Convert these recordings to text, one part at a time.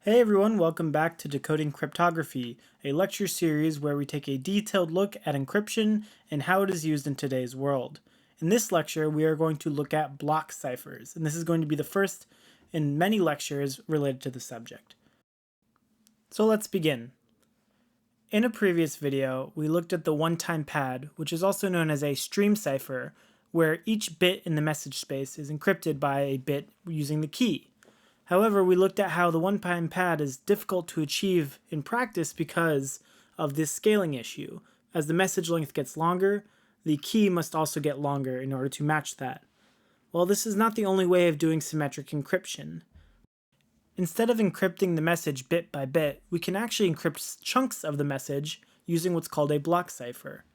Hey everyone, welcome back to Decoding Cryptography, a lecture series where we take a detailed look at encryption and how it is used in today's world. In this lecture, we are going to look at block ciphers, and this is going to be the first in many lectures related to the subject. So let's begin. In a previous video, we looked at the one-time pad, which is also known as a stream cipher, where each bit in the message space is encrypted by a bit using the key. However, we looked at how the one-time pad is difficult to achieve in practice because of this scaling issue. As the message length gets longer, the key must also get longer in order to match that. Well, this is not the only way of doing symmetric encryption. Instead of encrypting the message bit by bit, we can actually encrypt chunks of the message using what's called a block cipher.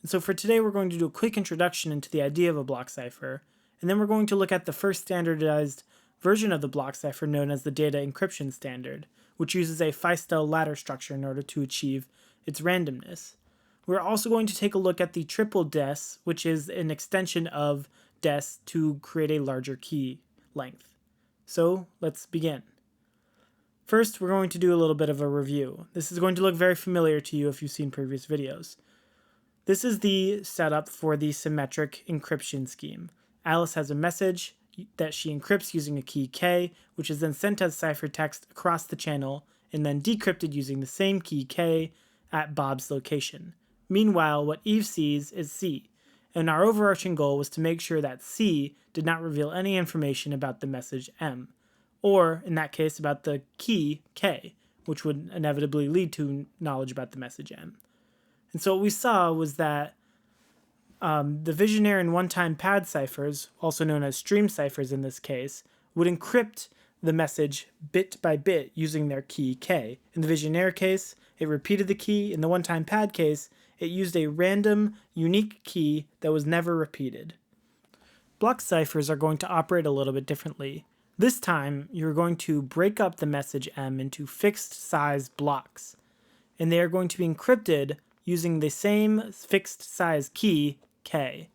And so for today, we're going to do a quick introduction into the idea of a block cipher, and then we're going to look at the first standardized version of the block cipher known as the data encryption standard, which uses a Feistel ladder structure in order to achieve its randomness. We're also going to take a look at the triple DES, which is an extension of DES to create a larger key length. So let's begin. First, we're going to do a little bit of a review. This is going to look very familiar to you if you've seen previous videos. This is the setup for the symmetric encryption scheme. Alice has a message that she encrypts using a key K, which is then sent as ciphertext across the channel and then decrypted using the same key K at Bob's location. Meanwhile, what Eve sees is C, and our overarching goal was to make sure that C did not reveal any information about the message M, or in that case about the key K, which would inevitably lead to knowledge about the message M. And so what we saw was that the visionary and one-time pad ciphers, also known as stream ciphers in this case, would encrypt the message bit by bit using their key K. In the visionary case, it repeated the key. In the one-time pad case, it used a random, unique key that was never repeated. Block ciphers are going to operate a little bit differently. This time, you're going to break up the message M into fixed size blocks, and they are going to be encrypted using the same fixed size key K.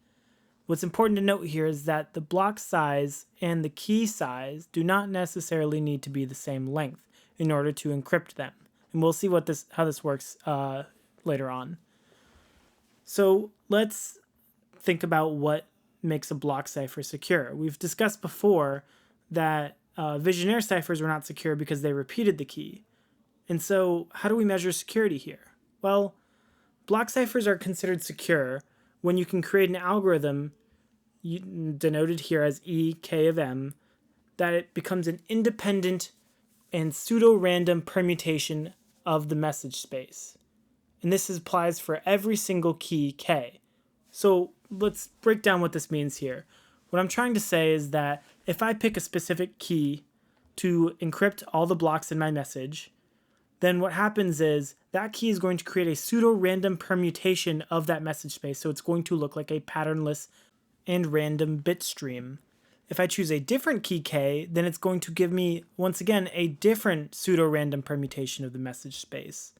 What's important to note here is that the block size and the key size do not necessarily need to be the same length in order to encrypt them. And we'll see how this works later on. So let's think about what makes a block cipher secure. We've discussed before that visionary ciphers were not secure because they repeated the key. And so how do we measure security here? Well, block ciphers are considered secure when you can create an algorithm denoted here as EK of M, that it becomes an independent and pseudo-random permutation of the message space. And this applies for every single key K. So let's break down what this means here. What I'm trying to say is that if I pick a specific key to encrypt all the blocks in my message, then what happens is that key is going to create a pseudo-random permutation of that message space, so it's going to look like a patternless and random bit stream. If I choose a different key K, then it's going to give me, once again, a different pseudo-random permutation of the message space.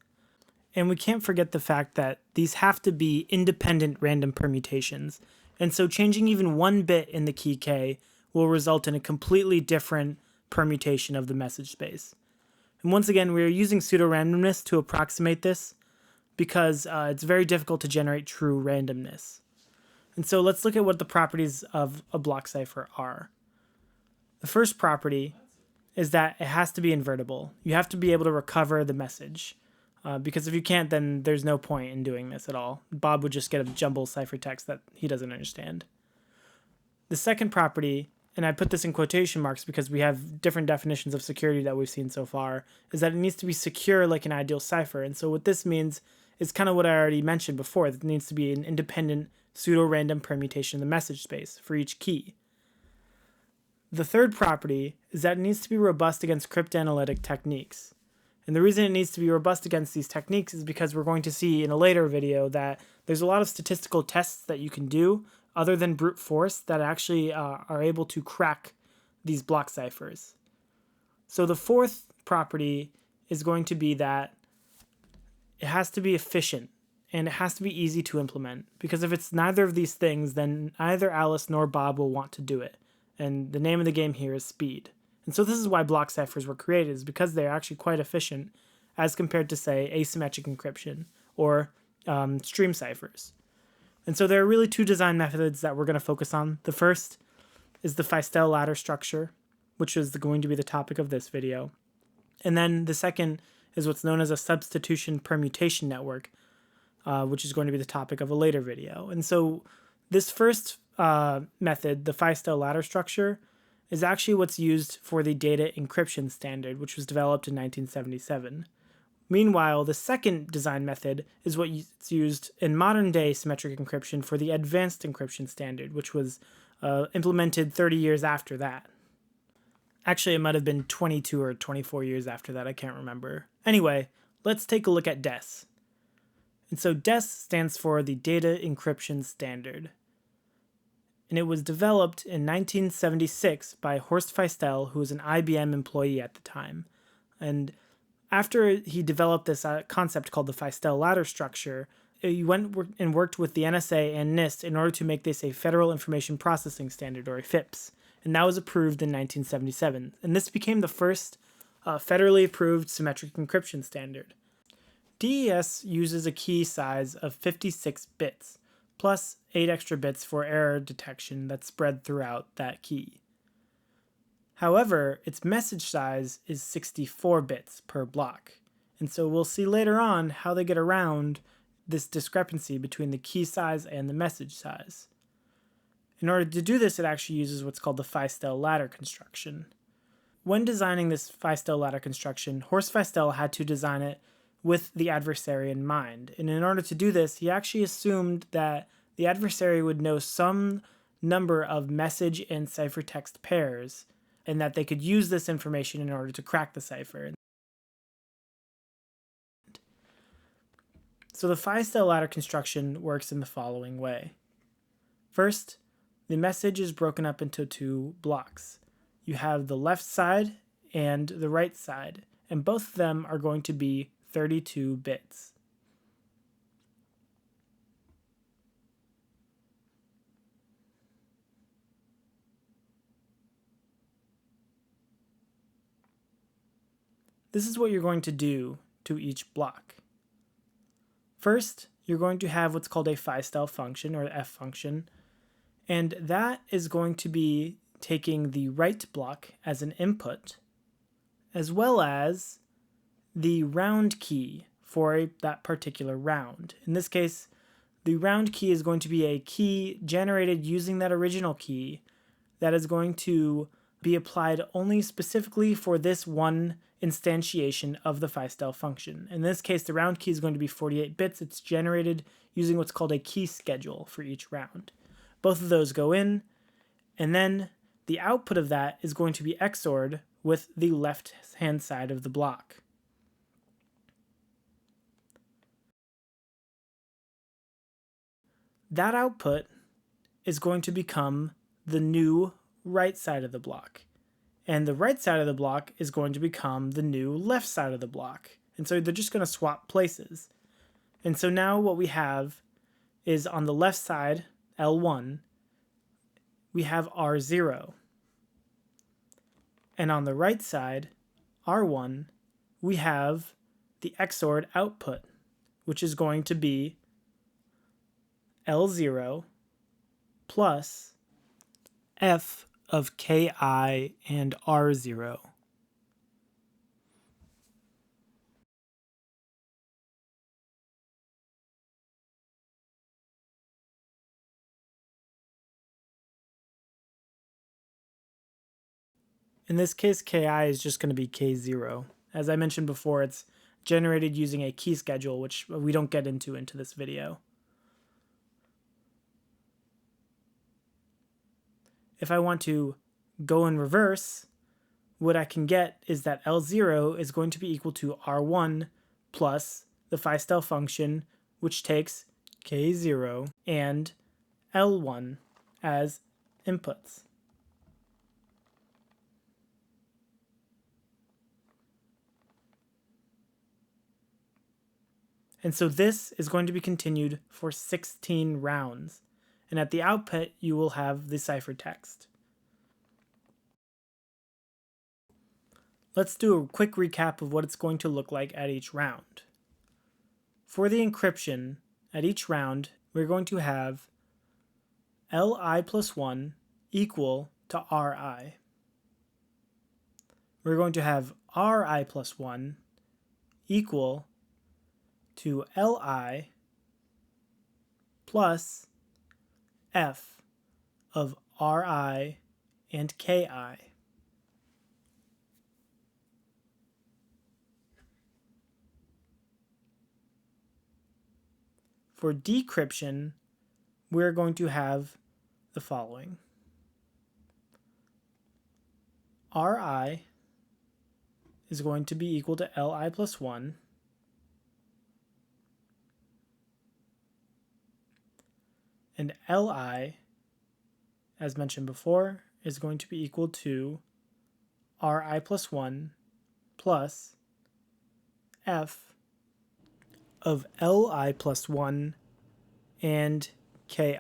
And we can't forget the fact that these have to be independent random permutations, and so changing even one bit in the key K will result in a completely different permutation of the message space. And once again, we are using pseudo-randomness to approximate this because it's very difficult to generate true randomness. And so let's look at what the properties of a block cipher are. The first property is that it has to be invertible. You have to be able to recover the message because if you can't, then there's no point in doing this at all. Bob would just get a jumbled ciphertext that he doesn't understand. The second property, and I put this in quotation marks because we have different definitions of security that we've seen so far, is that it needs to be secure like an ideal cipher. And so what this means is kind of what I already mentioned before. It needs to be an independent pseudo-random permutation of the message space for each key. The third property is that it needs to be robust against cryptanalytic techniques. And the reason it needs to be robust against these techniques is because we're going to see in a later video that there's a lot of statistical tests that you can do other than brute force that actually are able to crack these block ciphers. So the fourth property is going to be that it has to be efficient and it has to be easy to implement, because if it's neither of these things, then neither Alice nor Bob will want to do it. And the name of the game here is speed. And so this is why block ciphers were created, is because they're actually quite efficient as compared to, say, asymmetric encryption or stream ciphers. And so there are really two design methods that we're going to focus on. The first is the Feistel ladder structure, which is going to be the topic of this video. And then the second is what's known as a substitution permutation network, which is going to be the topic of a later video. And so this first method, the Feistel ladder structure, is actually what's used for the data encryption standard, which was developed in 1977. Meanwhile, the second design method is what's used in modern-day symmetric encryption for the advanced encryption standard, which was implemented 30 years after that. Actually, it might have been 22 or 24 years after that, I can't remember. Anyway, let's take a look at DES. And so DES stands for the Data Encryption Standard. And it was developed in 1976 by Horst Feistel, who was an IBM employee at the time. And after he developed this concept called the Feistel ladder structure, he went and worked with the NSA and NIST in order to make this a Federal Information Processing Standard, or a FIPS. And that was approved in 1977. And this became the first federally approved symmetric encryption standard. DES uses a key size of 56 bits, plus 8 extra bits for error detection that's spread throughout that key. However, its message size is 64 bits per block. And so we'll see later on how they get around this discrepancy between the key size and the message size. In order to do this, it actually uses what's called the Feistel ladder construction. When designing this Feistel ladder construction, Horst Feistel had to design it with the adversary in mind. And in order to do this, he actually assumed that the adversary would know some number of message and ciphertext pairs, and that they could use this information in order to crack the cipher. So the Feistel ladder construction works in the following way. First, the message is broken up into two blocks. You have the left side and the right side, and both of them are going to be 32 bits. This is what you're going to do to each block. First, you're going to have what's called a Feistel function, or F function, and that is going to be taking the right block as an input, as well as the round key for that particular round. In this case, the round key is going to be a key generated using that original key that is going to be applied only specifically for this one instantiation of the Feistel function. In this case, the round key is going to be 48 bits. It's generated using what's called a key schedule for each round. Both of those go in, and then the output of that is going to be XORed with the left-hand side of the block. That output is going to become the new right side of the block. And the right side of the block is going to become the new left side of the block. And so they're just going to swap places. And so now what we have is on the left side, L1, we have R0. And on the right side, R1, we have the XORed output, which is going to be L0 plus F of Ki and R0. In this case, Ki is just going to be K0. As I mentioned before, it's generated using a key schedule, which we don't get into this video. If I want to go in reverse, what I can get is that L0 is going to be equal to R1 plus the Feistel function, which takes K0 and L1 as inputs. And so this is going to be continued for 16 rounds. And at the output, you will have the ciphertext. Let's do a quick recap of what it's going to look like at each round. For the encryption, at each round, we're going to have Li plus 1 equal to Ri. We're going to have Ri plus 1 equal to Li plus F of Ri and Ki. For decryption, we're going to have the following. Ri is going to be equal to Li plus 1. And Li, as mentioned before, is going to be equal to Ri plus 1 plus F of Li plus 1 and Ki.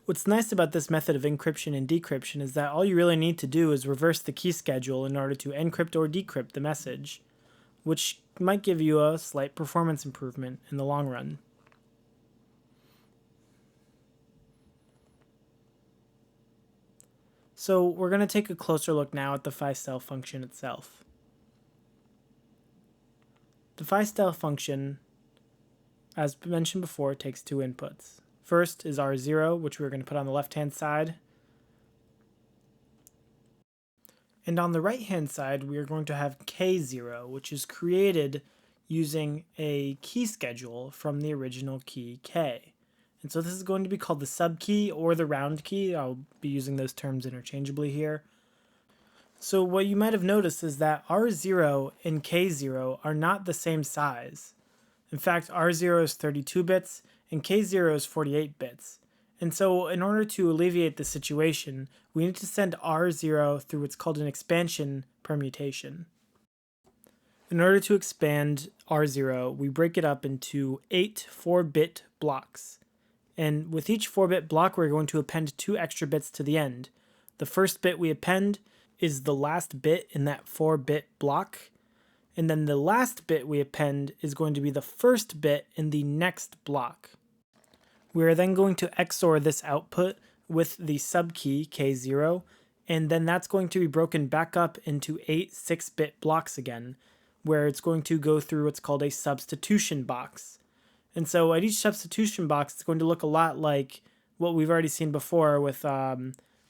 What's nice about this method of encryption and decryption is that all you really need to do is reverse the key schedule in order to encrypt or decrypt the message, which might give you a slight performance improvement in the long run. So we're going to take a closer look now at the phi-style function itself. The phi-style function, as mentioned before, takes two inputs. First is R0, which we're going to put on the left-hand side. And on the right-hand side, we are going to have K0, which is created using a key schedule from the original key K. And so this is going to be called the subkey or the round key. I'll be using those terms interchangeably here. So what you might have noticed is that R0 and K0 are not the same size. In fact, R0 is 32 bits and K0 is 48 bits. And so in order to alleviate the situation, we need to send R0 through what's called an expansion permutation. In order to expand R0, we break it up into 8 4-bit blocks. And with each 4-bit block, we're going to append 2 extra bits to the end. The first bit we append is the last bit in that 4-bit block. And then the last bit we append is going to be the first bit in the next block. We are then going to XOR this output with the subkey K0, and then that's going to be broken back up into 8 6-bit blocks again, where it's going to go through what's called a substitution box. And so at each substitution box, it's going to look a lot like what we've already seen before with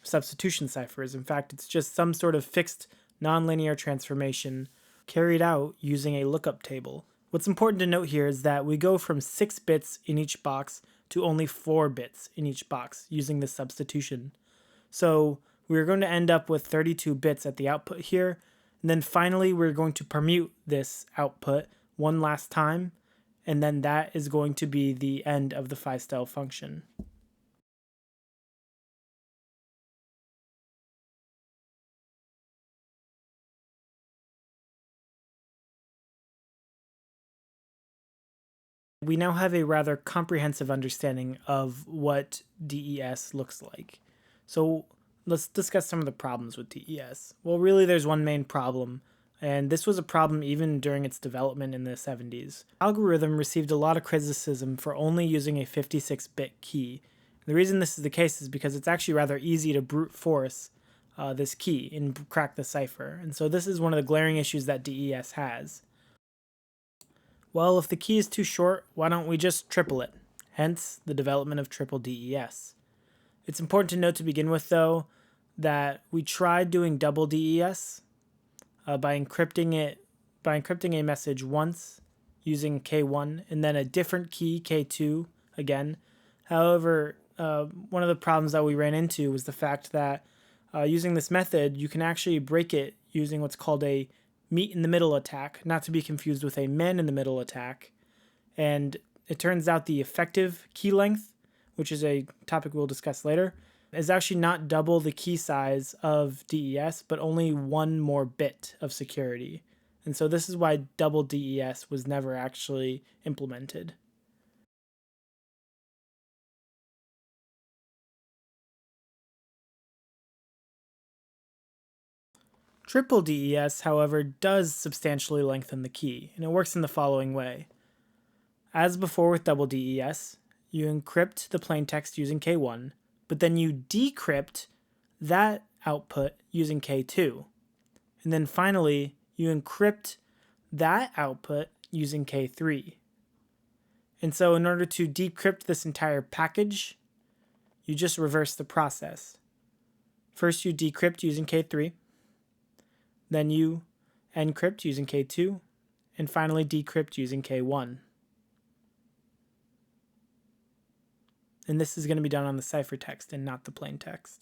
substitution ciphers. In fact, it's just some sort of fixed nonlinear transformation carried out using a lookup table. What's important to note here is that we go from 6 bits in each box to only 4 bits in each box using this substitution. So we're going to end up with 32 bits at the output here. And then finally, we're going to permute this output one last time. And then that is going to be the end of the phi-style function. We now have a rather comprehensive understanding of what DES looks like. So let's discuss some of the problems with DES. Well, really there's one main problem, and this was a problem even during its development in the 70s. The algorithm received a lot of criticism for only using a 56-bit key. The reason this is the case is because it's actually rather easy to brute force this key and crack the cipher. And so this is one of the glaring issues that DES has. Well, if the key is too short, why don't we just triple it? Hence, the development of triple DES. It's important to note to begin with, though, that we tried doing double DES by encrypting a message once using K1 and then a different key, K2, again. However, one of the problems that we ran into was the fact that using this method, you can actually break it using what's called a meet-in-the-middle attack, not to be confused with a man-in-the-middle attack. And it turns out the effective key length, which is a topic we'll discuss later, is actually not double the key size of DES, but only one more bit of security. And so this is why double DES was never actually implemented. Triple DES, however, does substantially lengthen the key, and it works in the following way. As before with double DES, you encrypt the plaintext using K1, but then you decrypt that output using K2. And then finally, you encrypt that output using K3. And so in order to decrypt this entire package, you just reverse the process. First you decrypt using K3, then you encrypt using K2, and finally decrypt using K1. And this is going to be done on the ciphertext and not the plaintext.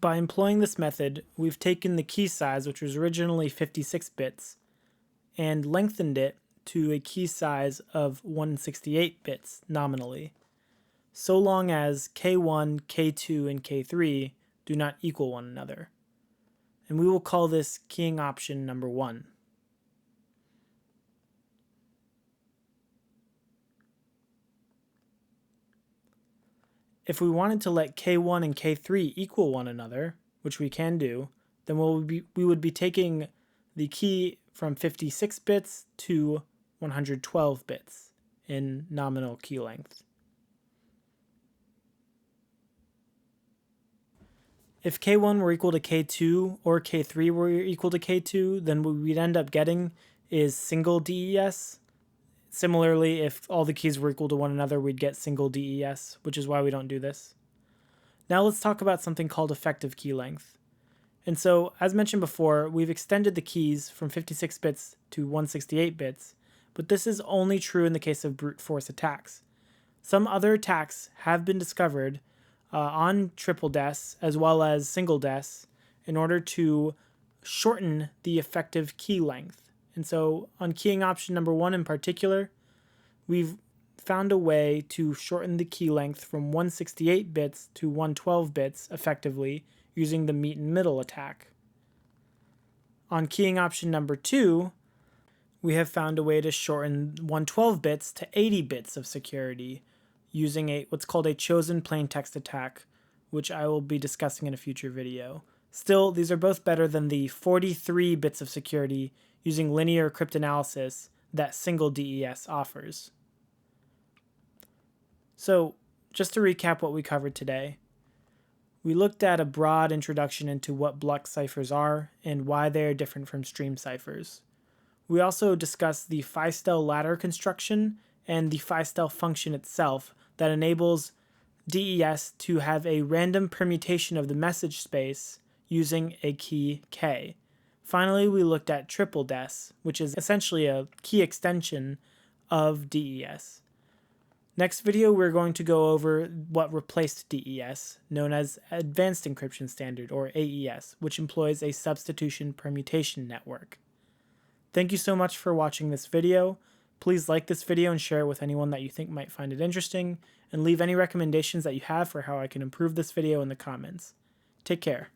By employing this method, we've taken the key size, which was originally 56 bits, and lengthened it to a key size of 168 bits nominally, so long as K1, K2, and K3 do not equal one another. And we will call this keying option number 1. If we wanted to let K1 and K3 equal one another, which we can do, then we would be taking the key from 56 bits to 112 bits in nominal key length. If K1 were equal to K2 or K3 were equal to K2, then what we'd end up getting is single DES. Similarly, if all the keys were equal to one another, we'd get single DES, which is why we don't do this. Now let's talk about something called effective key length. And so, as mentioned before, we've extended the keys from 56 bits to 168 bits, but this is only true in the case of brute force attacks. Some other attacks have been discovered on triple DES as well as single DES in order to shorten the effective key length. And so on keying option number 1 in particular, we've found a way to shorten the key length from 168 bits to 112 bits effectively using the meet and middle attack. On keying option number 2, we have found a way to shorten 112 bits to 80 bits of security using what's called a chosen plaintext attack, which I will be discussing in a future video. Still, these are both better than the 43 bits of security using linear cryptanalysis that single DES offers. So, just to recap what we covered today, we looked at a broad introduction into what block ciphers are and why they are different from stream ciphers. We also discussed the Feistel ladder construction and the Feistel function itself that enables DES to have a random permutation of the message space using a key K. Finally, we looked at triple DES, which is essentially a key extension of DES. Next video, we're going to go over what replaced DES, known as Advanced Encryption Standard, or AES, which employs a substitution permutation network. Thank you so much for watching this video. Please like this video and share it with anyone that you think might find it interesting, and leave any recommendations that you have for how I can improve this video in the comments. Take care.